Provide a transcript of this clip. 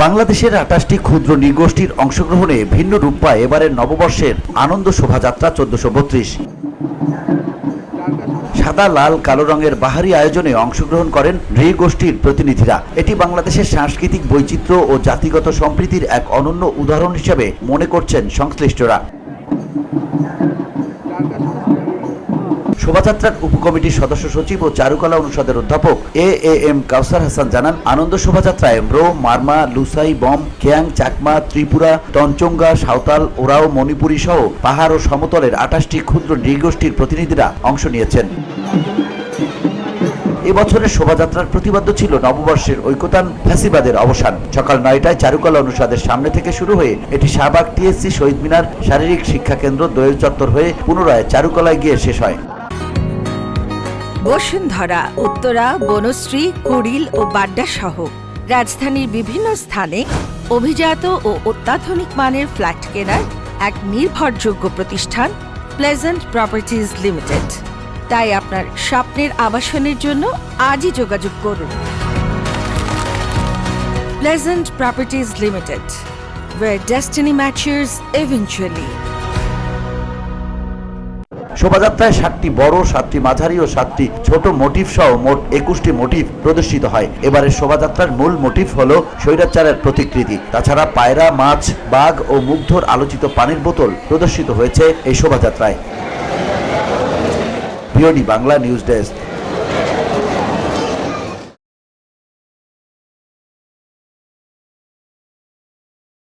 বাংলাদেশের ২৮টি ক্ষুদ্র নৃগোষ্ঠীর অংশগ্রহণে ভিন্ন রূপ পায় এবারের নববর্ষের আনন্দ শোভাযাত্রা ১৪৩২। সাদা, লাল, কালো রঙের বাহারি আয়োজনে অংশগ্রহণ করেন নৃগোষ্ঠীর প্রতিনিধিরা। এটি বাংলাদেশের সাংস্কৃতিক বৈচিত্র্য ও জাতিগত সম্প্রীতির এক অনন্য উদাহরণ হিসেবে মনে করছেন সংশ্লিষ্টরা। শোভাযাত্রার উপকমিটির সদস্য সচিব ও চারুকলা অনুষদের অধ্যাপক এএম কাউসার হাসান জানান, আনন্দ শোভাযাত্রায় ম্রো, মারমা, লুসাই, বম, কেয়াং, চাকমা, ত্রিপুরা, তঞ্চঙ্গা, সাঁওতাল, ওরাও, মণিপুরী সহ পাহাড় ও সমতলের ২৮টি ক্ষুদ্র নৃগোষ্ঠীর প্রতিনিধিরা অংশ নিয়েছেন। এবছরের শোভাযাত্রার প্রতিপাদ্য ছিল নববর্ষের ঐকতান ফ্যাসিবাদের অবসান। সকাল ৯টায় চারুকলা অনুষদের সামনে থেকে শুরু হয়ে এটি শাহবাগ, টিএসসি, শহীদ মিনার, শারীরিক শিক্ষা কেন্দ্র, দোয়েল চত্বর হয়ে পুনরায় চারুকলায় গিয়ে শেষ হয়। বসুন্ধরা, উত্তরা, বনশ্রী, কুড়িল ও বাড্ডা সহ রাজধানীর বিভিন্ন স্থানে অভিজাত ও অত্যাধুনিক মানের ফ্ল্যাট কেনার এক নির্ভরযোগ্য প্রতিষ্ঠান প্লেজেন্ট প্রপার্টিজ লিমিটেড। তাই আপনার স্বপ্নের আবাসনের জন্য আজই যোগাযোগ করুন। Pleasant properties limited, where destiny matches eventually. শোভাযাত্রায় ৭টি বড়, ৭টি মাঝারি ও ৭টি ছোট মোটিভ সহ মোট ২১টি মোটিভ প্রদর্শিত হয়। এবারের শোভাযাত্রার মূল মোটিভ হল স্বৈরাচারের প্রতিকৃতি। তাছাড়া পায়রা, মাছ, বাঘ ও মুগ্ধর আলোচিত পানির বোতল প্রদর্শিত হয়েছে এই শোভাযাত্রায়। BOD Bangla news desk.